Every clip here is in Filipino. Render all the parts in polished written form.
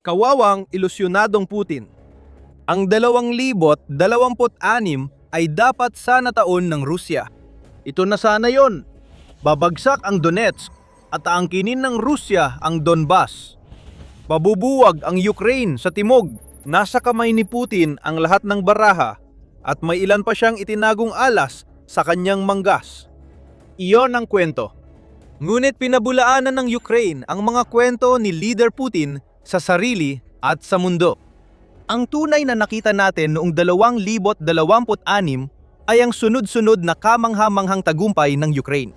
Kawawang ilusyonadong Putin. Ang 2026 ay dapat sana taon ng Rusya. Ito na sana yon. Babagsak ang Donetsk at aangkinin ng Rusya ang Donbas. Babubuwag ang Ukraine sa timog. Nasa kamay ni Putin ang lahat ng baraha at may ilan pa siyang itinagong alas sa kanyang manggas. Iyon ang kwento. Ngunit pinabulaanan ng Ukraine ang mga kwento ni Leader Putin sa sarili at sa mundo. Ang tunay na nakita natin noong 2026 ay ang sunod-sunod na kamangha-manghang tagumpay ng Ukraine.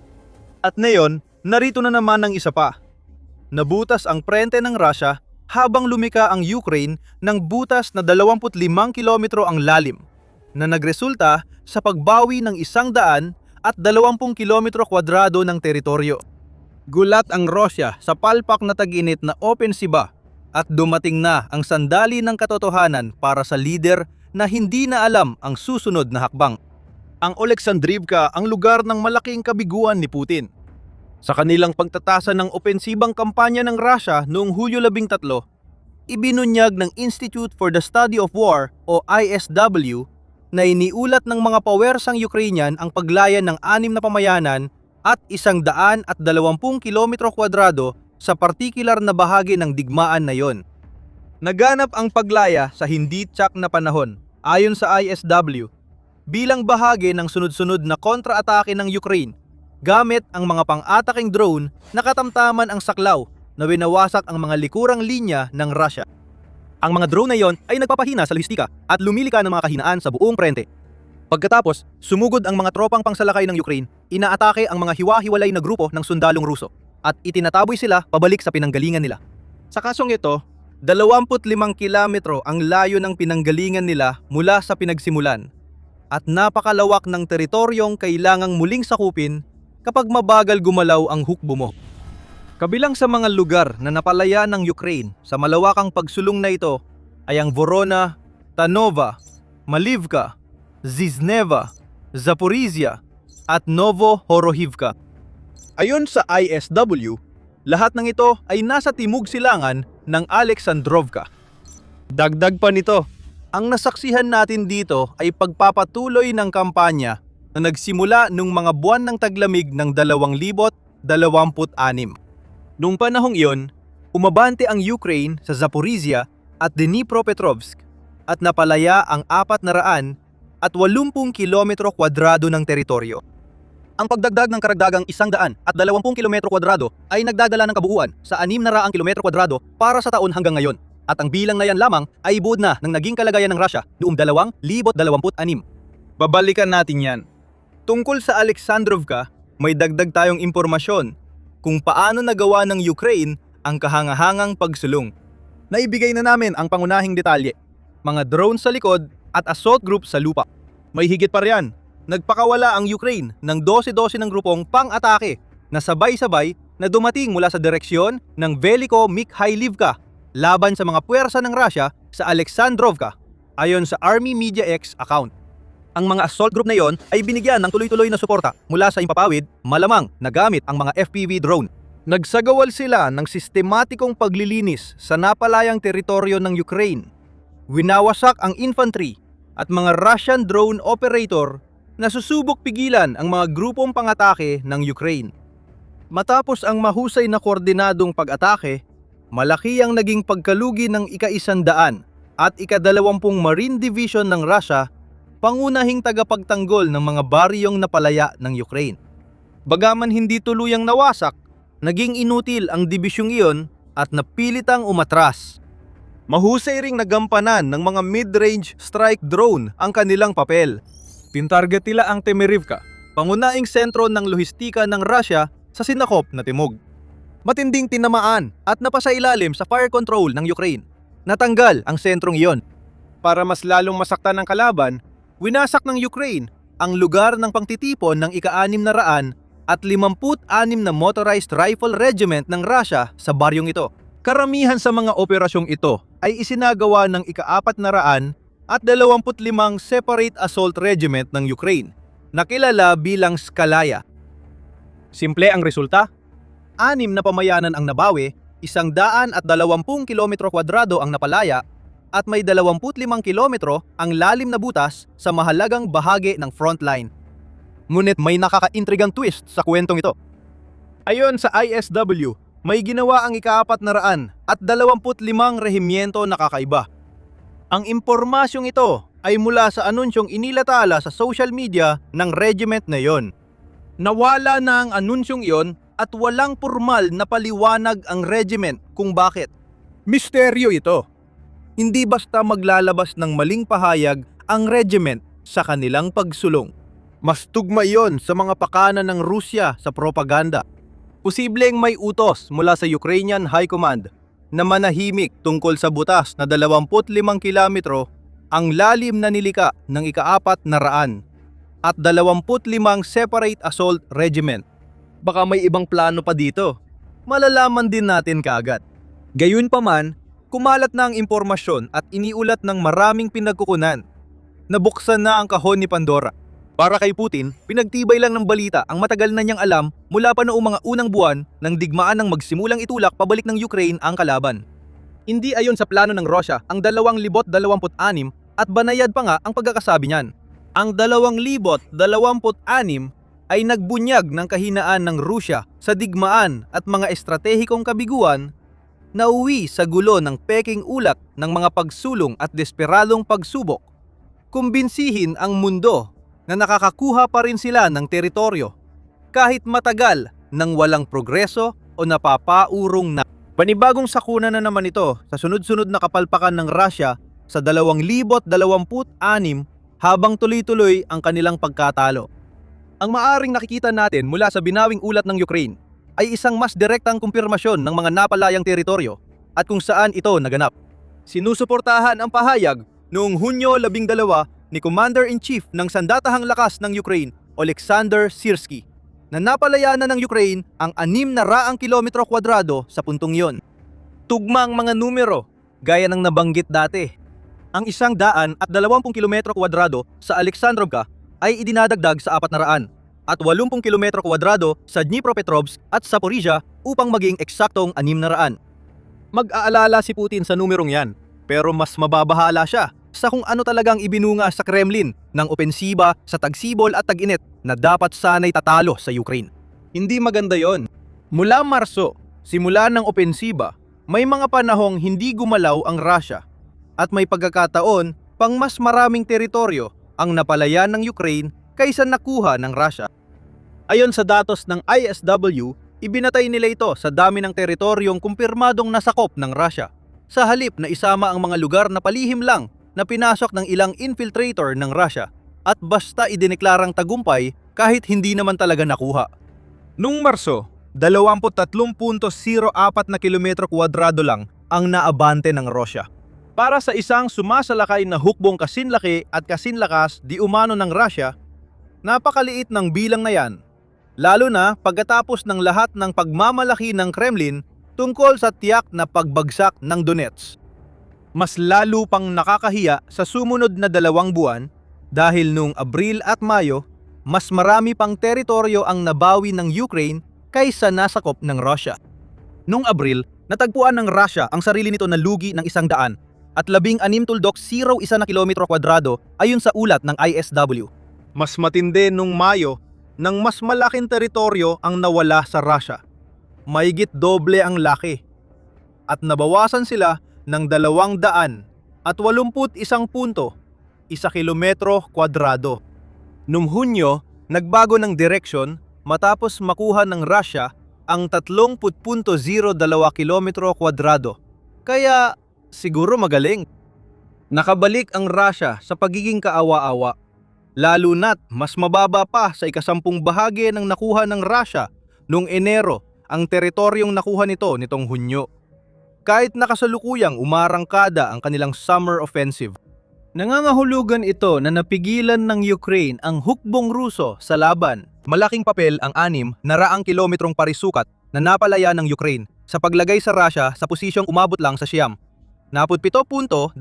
At ngayon, narito na naman ang isa pa. Nabutas ang prente ng Russia habang lumika ang Ukraine ng butas na 25 kilometro ang lalim, na nagresulta sa pagbawi ng 120 kilometro kwadrado ng teritoryo. Gulat ang Russia sa palpak na tag-init na opensiba at dumating na ang sandali ng katotohanan para sa lider na hindi na alam ang susunod na hakbang. Ang Oleksandrivka ang lugar ng malaking kabiguan ni Putin. Sa kanilang pagtatasa ng opensibang kampanya ng Russia noong Hulyo 13, ibinunyag ng Institute for the Study of War o ISW na iniulat ng mga pawersang Ukrainian ang paglayan ng 6 na pamayanan at 120 kilometro kwadrado sa partikular na bahagi ng digmaan na yon. Naganap ang paglaya sa hindi tiyak na panahon, ayon sa ISW, bilang bahagi ng sunod-sunod na kontra-atake ng Ukraine gamit ang mga pang-ataking drone na katamtaman ang saklaw na winawasak ang mga likurang linya ng Russia. Ang mga drone na iyon ay nagpapahina sa lohistika at lumilika ng mga kahinaan sa buong prente. Pagkatapos, sumugod ang mga tropang pangsalakay ng Ukraine, inaatake ang mga hiwa-hiwalay na grupo ng sundalong Ruso at itinataboy sila pabalik sa pinanggalingan nila. Sa kasong ito, 25 kilometro ang layo ng pinanggalingan nila mula sa pinagsimulan at napakalawak ng teritoryong kailangang muling sakupin kapag mabagal gumalaw ang hukbo mo. Kabilang sa mga lugar na napalaya ng Ukraine sa malawakang pagsulong na ito ay ang Vorona, Tanova, Malivka, Zizhneva, Zaporizhia at Novohorohivka. Ayon sa ISW, lahat ng ito ay nasa timog silangan ng Alexandrovka. Dagdag pa nito, ang nasaksihan natin dito ay pagpapatuloy ng kampanya na nagsimula nung mga buwan ng taglamig ng 2026. Noong panahong iyon, umabante ang Ukraine sa Zaporizhia at Dnipropetrovsk at napalaya ang 480 kilometro kwadrado ng teritoryo. Ang pagdagdag ng karagdagang 120 kilometro kwadrado ay nagdadala ng kabuuan sa 600 kilometro kwadrado para sa taon hanggang ngayon. At ang bilang na yan lamang ay buod na ng naging kalagayan ng Russia noong 2026. Babalikan natin yan. Tungkol sa Alexandrovka, may dagdag tayong impormasyon kung paano nagawa ng Ukraine ang kahangahangang pagsulong. Naibigay na namin ang pangunahing detalye, mga drone sa likod at assault group sa lupa. May higit pa riyan, nagpakawala ang Ukraine ng 12 ng grupong pang-atake na sabay-sabay na dumating mula sa direksyon ng Veliko Mikhailivka laban sa mga puwersa ng Russia sa Alexandrovka, ayon sa Army Media X account. Ang mga assault group na yon ay binigyan ng tuloy-tuloy na suporta mula sa impapawid, malamang na gamit ang mga FPV drone. Nagsagawal sila ng sistematikong paglilinis sa napalayang teritoryo ng Ukraine. Winawasak ang infantry at mga Russian drone operator na susubok pigilan ang mga grupong pangatake ng Ukraine. Matapos ang mahusay na koordinadong pag-atake, malaki ang naging pagkalugi ng ika-100 at ika-20 Marine Division ng Russia, pangunahing tagapagtanggol ng mga baryong napalaya ng Ukraine. Bagaman hindi tuluyang nawasak, naging inutil ang dibisyong iyon at napilitang umatras. Mahusay ring nagampanan ng mga mid-range strike drone ang kanilang papel. Tintarget nila ang Temerivka, pangunahing sentro ng lohistika ng Russia sa sinakop na timog. Matinding tinamaan at napasailalim sa fire control ng Ukraine. Natanggal ang sentrong iyon. Para mas lalong masaktan ng kalaban, winasak ng Ukraine ang lugar ng pangtitipon ng ika-656 na motorized rifle regiment ng Russia sa baryong ito. Karamihan sa mga operasyong ito ay isinagawa ng ika-425 Separate Assault Regiment ng Ukraine, na kilala bilang Skalaya. Simple ang resulta, 6 na pamayanan ang nabawi, 120 kilometro kwadrado ang napalaya at may 25 kilometro ang lalim na butas sa mahalagang bahagi ng frontline. Ngunit may nakakaintrigang twist sa kwentong ito. Ayon sa ISW, may ginawa ang ika-400 at 25 rehimyento na kakaiba. Ang impormasyong ito ay mula sa anunsyong inilatala sa social media ng regiment na yon. Nawala na ang anunsyong iyon at walang formal na paliwanag ang regiment kung bakit. Misteryo ito. Hindi basta maglalabas ng maling pahayag ang regiment sa kanilang pagsulong. Mas tugma iyon sa mga pakana ng Rusya sa propaganda. Posibleng may utos mula sa Ukrainian High Command na manahimik tungkol sa butas na 25 kilometro ang lalim na nilika ng ika-400 at 25 separate assault regiment. Baka may ibang plano pa dito. Malalaman din natin kaagad. Gayunpaman, kumalat na ang impormasyon at iniulat ng maraming pinagkukunan. Nabuksan na ang kahon ni Pandora. Para kay Putin, pinagtibay lang ng balita ang matagal na niyang alam mula pa noong mga unang buwan ng digmaan ng magsimulang itulak pabalik ng Ukraine ang kalaban. Hindi ayon sa plano ng Russia ang 2026 at banayad pa nga ang pagkakasabi niyan. Ang 2026 ay nagbunyag ng kahinaan ng Rusya sa digmaan at mga estratehikong kabiguan na uwi sa gulo ng peking ulak ng mga pagsulong at desperadong pagsubok. Kumbinsihin ang mundo na nakakakuha pa rin sila ng teritoryo kahit matagal nang walang progreso o napapaurong na. Panibagong sakuna na naman ito sa sunod-sunod na kapalpakan ng Russia sa 2026 habang tuloy-tuloy ang kanilang pagkatalo. Ang maaring nakikita natin mula sa binawing ulat ng Ukraine ay isang mas direktang kumpirmasyon ng mga napalayang teritoryo at kung saan ito naganap. Sinusuportahan ang pahayag noong Hunyo 12 ni Commander-in-Chief ng Sandatahang Lakas ng Ukraine, Oleksandr Syrskyi, na napalaya na ng Ukraine ang 600 kilometro kwadrado sa puntong yon. Tugma ang mga numero, gaya ng nabanggit dati. Ang 120 kilometro kwadrado sa Alexandrovka ay idinadagdag sa 400 at 80 kilometro kwadrado sa Dnipropetrovsk at Zaporizhia upang maging eksaktong 600. Mag-aalala si Putin sa numerong yan, pero mas mababahala siya sa kung ano talagang ibinunga sa Kremlin ng opensiba sa tagsibol at tag-init na dapat sana'y tatalo sa Ukraine. Hindi maganda yon. Mula Marso, simula ng opensiba, may mga panahong hindi gumalaw ang Russia at may pagkakataon pang mas maraming teritoryo ang napalaya ng Ukraine kaysa nakuha ng Russia. Ayon sa datos ng ISW, ibinatay nila ito sa dami ng teritoryong kumpirmadong nasakop ng Russia, sa halip na isama ang mga lugar na palihim lang na pinasok ng ilang infiltrator ng Russia at basta idineklarang tagumpay kahit hindi naman talaga nakuha. Noong Marso, 23.04 na kilometro kwadrado lang ang naabante ng Russia. Para sa isang sumasalakay na hukbong kasinlaki at kasinlakas di umano ng Russia, napakaliit ng bilang na yan, lalo na pagkatapos ng lahat ng pagmamalaki ng Kremlin tungkol sa tiyak na pagbagsak ng Donetsk. Mas lalo pang nakakahiya sa sumunod na 2 buwan dahil noong Abril at Mayo, mas marami pang teritoryo ang nabawi ng Ukraine kaysa nasakop ng Russia. Noong Abril, natagpuan ng Russia ang sarili nito na lugi ng 100 at 16 na kilometro kwadrado ayon sa ulat ng ISW. Mas matindi noong Mayo nang mas malaking teritoryo ang nawala sa Russia. Mahigit doble ang laki. At nabawasan sila ng 281 kilometro kwadrado. Noong Hunyo, nagbago ng direksyon matapos makuha ng Russia ang 30.02 kilometro kwadrado. Kaya siguro magaling. Nakabalik ang Russia sa pagiging kaawa-awa. Lalo na't mas mababa pa sa ikasampung bahagi ng nakuha ng Russia noong Enero ang teritoryong nakuha nitong Hunyo. Kahit nakasalukuyang umarangkada ang kanilang summer offensive. Nangangahulugan ito na napigilan ng Ukraine ang hukbong Ruso sa laban. Malaking papel ang 600 kilometrong parisukat na napalaya ng Ukraine sa paglagay sa Russia sa posisyong umabot lang sa siyam. 47.22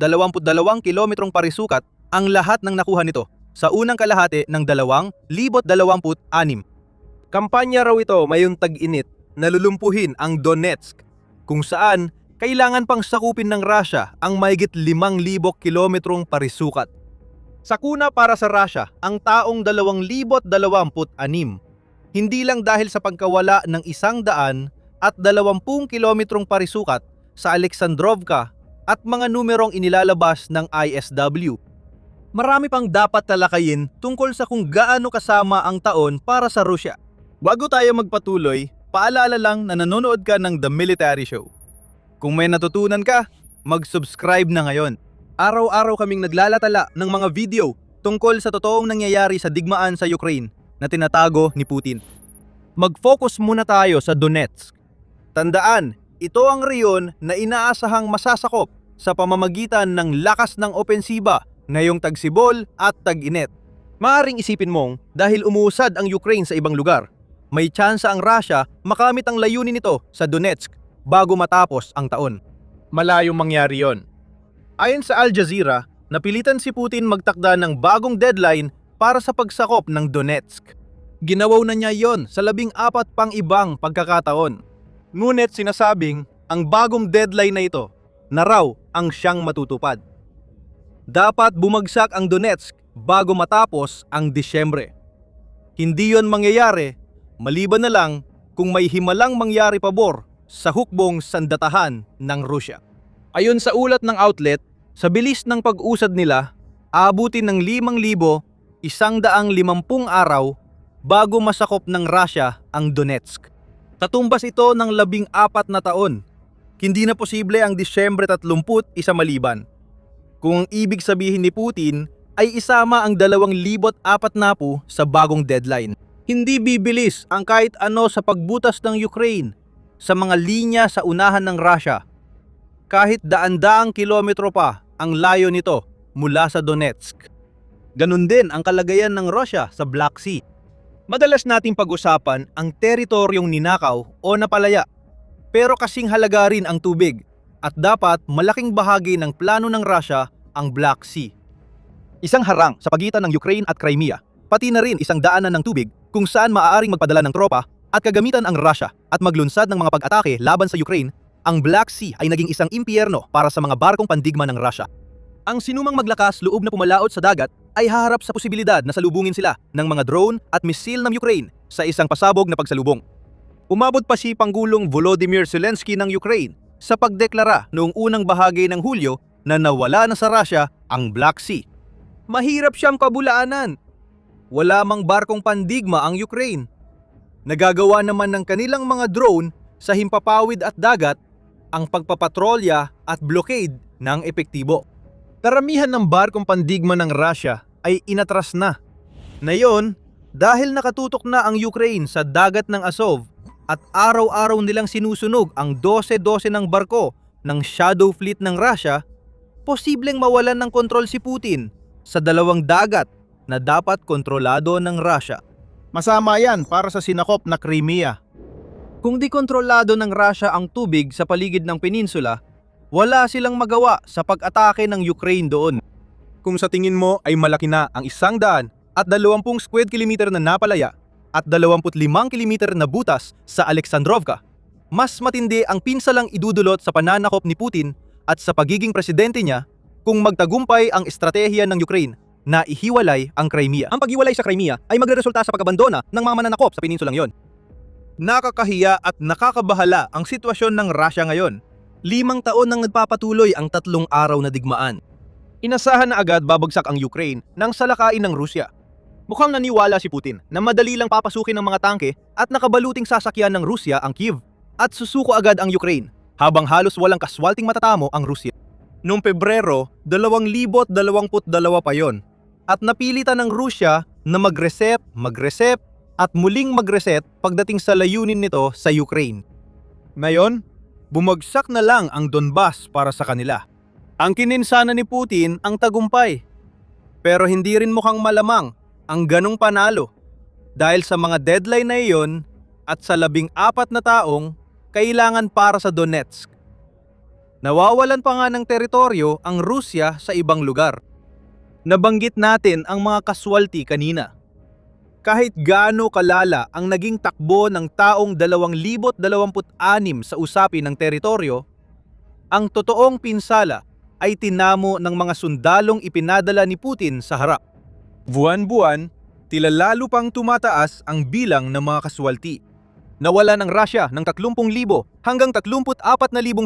kilometrong parisukat ang lahat ng nakuha nito sa unang kalahati ng 2026. Kampanya raw ito mayong tag-init na lulumpuhin ang Donetsk kung saan kailangan pang sakupin ng Russia ang mahigit 5,000 kilometrong parisukat. Sakuna para sa Russia ang taong 2026, hindi lang dahil sa pagkawala ng 120 kilometrong parisukat sa Alexandrovka at mga numerong inilalabas ng ISW. Marami pang dapat talakayin tungkol sa kung gaano kasama ang taon para sa Rusya. Bago tayo magpatuloy, paalala lang na nanonood ka ng The Military Show. Kung may natutunan ka, mag-subscribe na ngayon. Araw-araw kaming naglalatala ng mga video tungkol sa totoong nangyayari sa digmaan sa Ukraine na tinatago ni Putin. Mag-focus muna tayo sa Donetsk. Tandaan, ito ang reyon na inaasahang masasakop sa pamamagitan ng lakas ng opensiba ngayong tagsibol at tag-init. Maaring isipin mong dahil umuusad ang Ukraine sa ibang lugar, may tsansa ang Russia makamit ang layunin nito sa Donetsk bago matapos ang taon. Malayong mangyari yon. Ayon sa Al Jazeera, napilitan si Putin magtakda ng bagong deadline para sa pagsakop ng Donetsk. Ginawa na niya yon sa 14 pang ibang pagkakataon. Ngunit sinasabing ang bagong deadline na ito na raw ang siyang matutupad. Dapat bumagsak ang Donetsk bago matapos ang Disyembre. Hindi yon mangyayari maliban na lang kung may himalang mangyari pabor sa hukbong sandatahan ng Rusya. Ayon sa ulat ng outlet, sa bilis ng pag-usad nila, aabutin ng 5,150 araw bago masakop ng Rusya ang Donetsk. Tatumbas ito ng 14 na taon. Hindi na posible ang Disyembre 31 maliban. Kung ang ibig sabihin ni Putin ay isama ang 2040 sa bagong deadline. Hindi bibilis ang kahit ano sa pagbutas ng Ukraine sa mga linya sa unahan ng Russia. Kahit daan-daang kilometro pa ang layo nito mula sa Donetsk. Ganun din ang kalagayan ng Russia sa Black Sea. Madalas nating pag-usapan ang teritoryong ninakaw o napalaya. Pero kasing halaga rin ang tubig at dapat malaking bahagi ng plano ng Russia ang Black Sea. Isang harang sa pagitan ng Ukraine at Crimea, pati na rin isang daanan ng tubig kung saan maaaring magpadala ng tropa at kagamitan ang Russia at maglunsad ng mga pag-atake laban sa Ukraine. Ang Black Sea ay naging isang impyerno para sa mga barkong pandigma ng Russia. Ang sinumang maglakas loob na pumalaot sa dagat ay haharap sa posibilidad na salubungin sila ng mga drone at misil ng Ukraine sa isang pasabog na pagsalubong. Umabot pa si Pangulong Volodymyr Zelensky ng Ukraine sa pagdeklara noong unang bahagi ng Hulyo na nawala na sa Russia ang Black Sea. Mahirap siyang pabulaanan. Wala mang barkong pandigma ang Ukraine. Nagagawa naman ng kanilang mga drone sa himpapawid at dagat ang pagpapatrolya at blockade ng epektibo. Karamihan ng barkong pandigma ng Russia ay inatras na. Ngayon, dahil nakatutok na ang Ukraine sa dagat ng Azov at araw-araw nilang sinusunog ang 12 ng barko ng Shadow Fleet ng Russia, posibleng mawalan ng kontrol si Putin sa dalawang dagat na dapat kontrolado ng Russia. Masama yan para sa sinakop na Crimea. Kung di kontrolado ng Russia ang tubig sa paligid ng peninsula, wala silang magawa sa pag-atake ng Ukraine doon. Kung sa tingin mo ay malaki na ang 120 square kilometer na napalaya at 25 kilometer na butas sa Alexandrovka, mas matindi ang pinsalang idudulot sa pananakop ni Putin at sa pagiging presidente niya kung magtagumpay ang estratehiya ng Ukraine na ihiwalay ang Crimea. Ang paghiwalay sa Crimea ay magreresulta sa pag-abandona ng mga mananakop sa peninsulang yon. Nakakahiya at nakakabahala ang sitwasyon ng Russia ngayon. 5 taon nang nagpapatuloy ang 3 araw na digmaan. Inasahan na agad babagsak ang Ukraine nang salakain ng Rusya. Mukhang naniwala si Putin na madali lang papasukin ng mga tangke at nakabaluting sasakyan ng Rusya ang Kyiv at susuko agad ang Ukraine habang halos walang kaswalting matatamo ang Rusya. Noong Pebrero, 2022 pa yon at napilitan ng Rusya na mag-reset at muling mag-reset pagdating sa layunin nito sa Ukraine. Ngayon, bumagsak na lang ang Donbas para sa kanila. Ang kininsana ni Putin ang tagumpay. Pero hindi rin mukhang malamang ang ganong panalo dahil sa mga deadline na iyon at sa 14 na taong kailangan para sa Donetsk. Nawawalan pa nga ng teritoryo ang Rusya sa ibang lugar. Nabanggit natin ang mga casualty kanina. Kahit gaano kalala ang naging takbo ng taong 2026 sa usapin ng teritoryo, ang totoong pinsala ay tinamo ng mga sundalong ipinadala ni Putin sa harap. Buwan-buwan, tila lalo pang tumataas ang bilang ng mga kaswalti. Nawala ng Russia ng 30,000 hanggang 34,000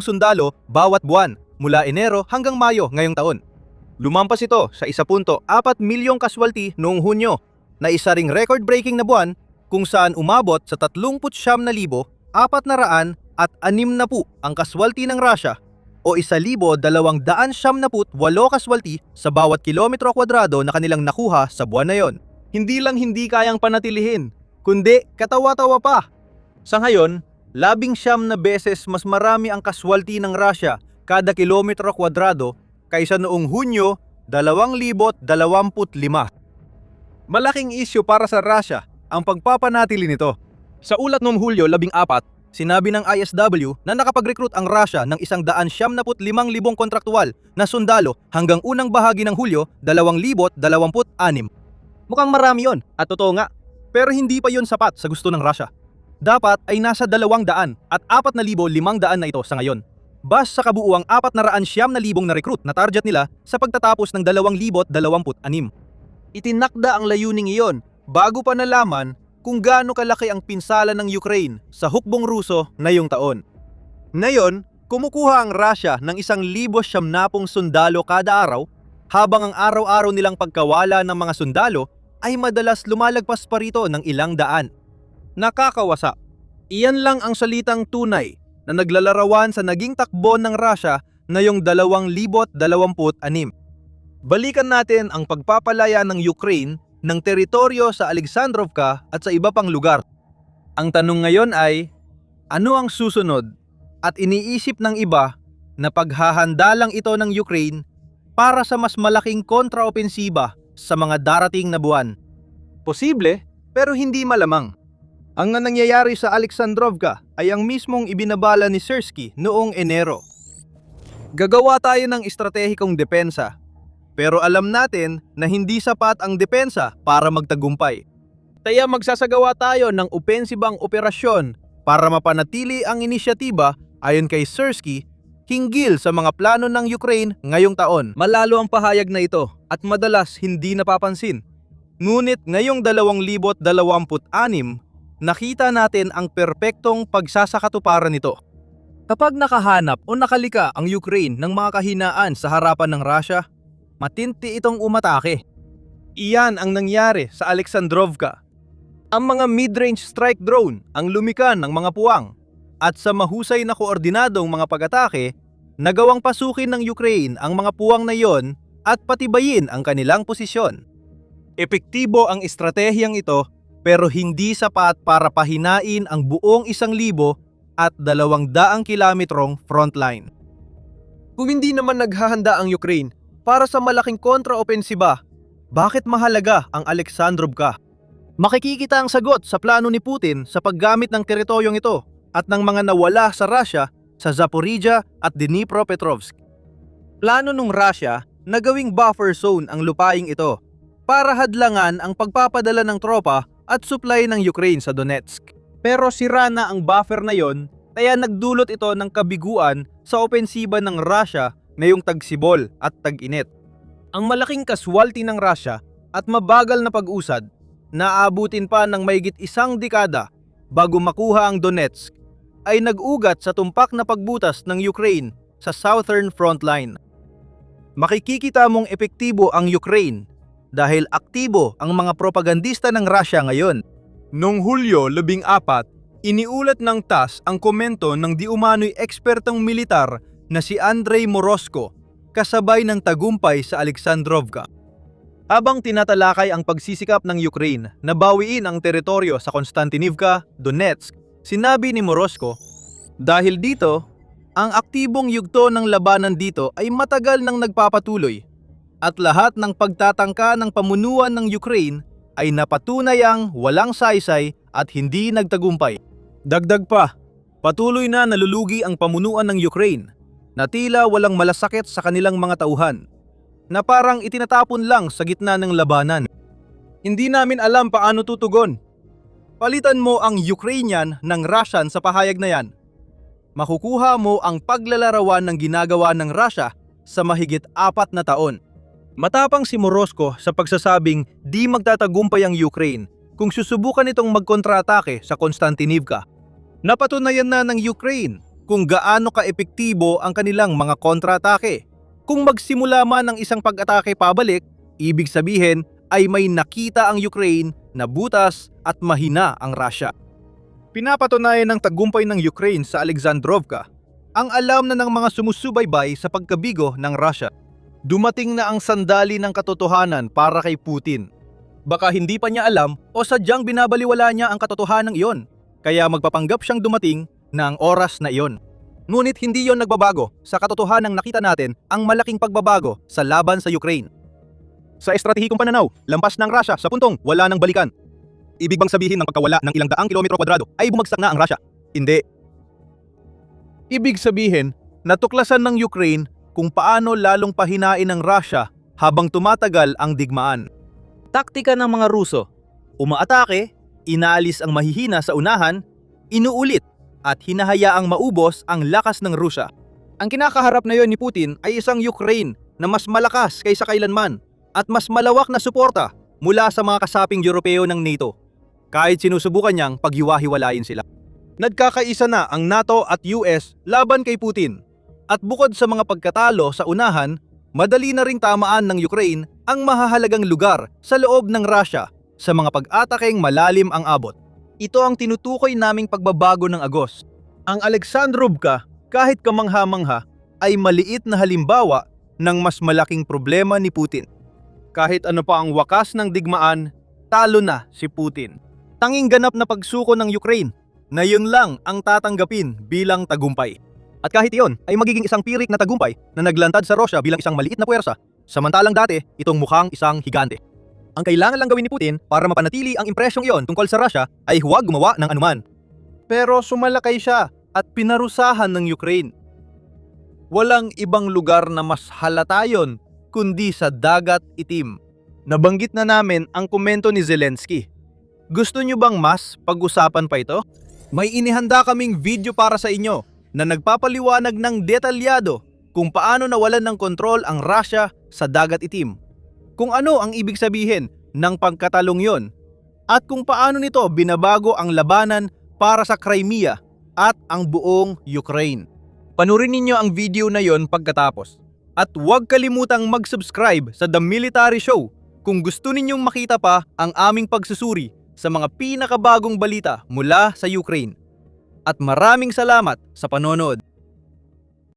sundalo bawat buwan mula Enero hanggang Mayo ngayong taon. Lumampas ito sa 1.4 milyong kaswalti noong Hunyo, na isa ring record-breaking na buwan kung saan umabot sa 39,460 ang kaswalti ng Russia o 1,278 kaswalti sa bawat kilometro kwadrado na kanilang nakuha sa buwan na yon. Hindi lang hindi kayang panatilihin, kundi katawa-tawa pa. Sa ngayon, 19 na beses mas marami ang kaswalti ng Russia kada kilometro kwadrado kaysa noong Hunyo 2025. Malaking isyu para sa Russia ang pagpapanatili nito. Sa ulat noong Hulyo 14, sinabi ng ISW na nakapag-recruit ang Russia ng 175,000 kontraktual na sundalo hanggang unang bahagi ng Hulyo 2026. Mukhang marami yon at totoo nga, pero hindi pa yon sapat sa gusto ng Russia. Dapat ay nasa 200 at 4,500 na ito sa ngayon. Bas sa kabuuang 409,000 na recruit na target nila sa pagtatapos ng 2026. Itinakda ang layuning iyon bago pa nalaman kung gaano kalaki ang pinsala ng Ukraine sa hukbong Ruso ngayong taon. Ngayon, kumukuha ang Russia ng 1,700 sundalo kada araw, habang ang araw-araw nilang pagkawala ng mga sundalo ay madalas lumalagpas pa rito ng ilang daan. Nakakawasa. Iyan lang ang salitang tunay na naglalarawan sa naging takbo ng Russia ngayong 2026. Balikan natin ang pagpapalaya ng Ukraine ng teritoryo sa Alexandrovka at sa iba pang lugar. Ang tanong ngayon ay, ano ang susunod? At iniisip ng iba na paghahanda lang ito ng Ukraine para sa mas malaking kontraopensiba sa mga darating na buwan. Posible, pero hindi malamang. Ang nangyayari sa Alexandrovka ay ang mismong ibinabala ni Syrskyi noong Enero. Gagawa tayo ng estratehikong depensa, pero alam natin na hindi sapat ang depensa para magtagumpay. Kaya magsasagawa tayo ng opensibang operasyon para mapanatili ang inisyatiba ayon kay Syrskyi hinggil sa mga plano ng Ukraine ngayong taon. Malalo ang pahayag na ito at madalas hindi napapansin. Ngunit ngayong 2026, nakita natin ang perpektong pagsasakatuparan nito. Kapag nakahanap o nakalika ang Ukraine ng mga kahinaan sa harapan ng Russia, matinti itong umatake. Iyan ang nangyari sa Alexandrovka. Ang mga mid-range strike drone ang lumikan ng mga puwang at sa mahusay na koordinadong mga pag-atake, nagawang pasukin ng Ukraine ang mga puwang na iyon at patibayin ang kanilang posisyon. Epektibo ang estratehiyang ito pero hindi sapat para pahinain ang buong 1,200 kilometrong frontline. Kung hindi naman naghahanda ang Ukraine para sa malaking kontraopensiba, bakit mahalaga ang Alexandrovka? Makikikita ang sagot sa plano ni Putin sa paggamit ng teritoryong ito at ng mga nawala sa Russia sa Zaporizhia at Dnipropetrovsk. Plano ng Russia na gawing buffer zone ang lupaing ito para hadlangan ang pagpapadala ng tropa at supply ng Ukraine sa Donetsk. Pero sira na ang buffer na yon, kaya nagdulot ito ng kabiguan sa opensiba ng Russia ngayong tagsibol at tag-init. Ang malaking kaswalti ng Russia at mabagal na pag-usad, naabutin pa ng mahigit 1 dekada bago makuha ang Donetsk, ay nag-ugat sa tumpak na pagbutas ng Ukraine sa southern frontline. Makikikita mong epektibo ang Ukraine dahil aktibo ang mga propagandista ng Russia ngayon. Noong Hulyo 14, iniulat ng TASS ang komento ng di umano'y ekspertong militar na si Andrei Morosko kasabay ng tagumpay sa Alexandrovka. Habang tinatalakay ang pagsisikap ng Ukraine na bawiin ang teritoryo sa Konstantinivka, Donetsk, sinabi ni Morosko, dahil dito, ang aktibong yugto ng labanan dito ay matagal nang nagpapatuloy at lahat ng pagtatangka ng pamunuan ng Ukraine ay napatunayang walang saysay at hindi nagtagumpay. Dagdag pa, patuloy na nalulugi ang pamunuan ng Ukraine na tila walang malasakit sa kanilang mga tauhan, na parang itinatapon lang sa gitna ng labanan. Hindi namin alam paano tutugon. Palitan mo ang Ukrainian ng Russian sa pahayag na yan. Makukuha mo ang paglalarawan ng ginagawa ng Russia sa mahigit 4 na taon. Matapang si Morozko sa pagsasabing di magtatagumpay ang Ukraine kung susubukan itong magkontratake sa Konstantinivka. Napatunayan na ng Ukraine kung gaano kaepektibo ang kanilang mga kontratake. Kung magsimula man ng isang pag-atake pabalik, ibig sabihin ay may nakita ang Ukraine na butas at mahina ang Russia. Pinapatunayan ng tagumpay ng Ukraine sa Alexandrovka ang alam na ng mga sumusubaybay sa pagkabigo ng Russia. Dumating na ang sandali ng katotohanan para kay Putin. Baka hindi pa niya alam o sadyang binabaliwala niya ang katotohanan iyon, kaya magpapanggap siyang dumating na ang oras na iyon. Ngunit hindi yon nagbabago sa katotohanang nakita natin ang malaking pagbabago sa laban sa Ukraine. Sa estratehikong pananaw, lampas ng Russia sa puntong wala nang balikan. Ibig bang sabihin ng pagkawala ng ilang daang kilometro kwadrado ay bumagsak na ang Russia? Hindi. Ibig sabihin, natuklasan ng Ukraine kung paano lalong pahinain ng Russia habang tumatagal ang digmaan. Taktika ng mga Ruso, umaatake, inaalis ang mahihina sa unahan, inuulit at hinahayaang maubos ang lakas ng Russia. Ang kinakaharap na yon ni Putin ay isang Ukraine na mas malakas kaysa kailanman at mas malawak na suporta mula sa mga kasaping Europeo ng NATO, kahit sinusubukan niyang paghiwa-hiwalayin sila. Nagkakaisa na ang NATO at US laban kay Putin. At bukod sa mga pagkatalo sa unahan, madali na ring tamaan ng Ukraine ang mahahalagang lugar sa loob ng Russia sa mga pag-atakeng malalim ang abot. Ito ang tinutukoy naming pagbabago ng Agos. Ang Alexandrovka, kahit kamangha-mangha, ay maliit na halimbawa ng mas malaking problema ni Putin. Kahit ano pa ang wakas ng digmaan, talo na si Putin. Tanging ganap na pagsuko ng Ukraine na yun lang ang tatanggapin bilang tagumpay. At kahit iyon ay magiging isang pirik na tagumpay na naglantad sa Russia bilang isang maliit na puwersa, samantalang dati itong mukhang isang higante. Ang kailangan lang gawin ni Putin para mapanatili ang impresyong iyon tungkol sa Russia ay huwag gumawa ng anuman. Pero sumalakay siya at pinarusahan ng Ukraine. Walang ibang lugar na mas halata yon kundi sa Dagat Itim. Nabanggit na namin ang komento ni Zelensky. Gusto nyo bang mas pag-usapan pa ito? May inihanda kaming video para sa inyo na nagpapaliwanag ng detalyado kung paano nawalan ng kontrol ang Russia sa Dagat Itim, kung ano ang ibig sabihin ng pagkatalong yon, at kung paano nito binabago ang labanan para sa Crimea at ang buong Ukraine. Panurin ninyo ang video na yon pagkatapos. At huwag kalimutang mag-subscribe sa The Military Show kung gusto ninyong makita pa ang aming pagsusuri sa mga pinakabagong balita mula sa Ukraine. At maraming salamat sa panonood.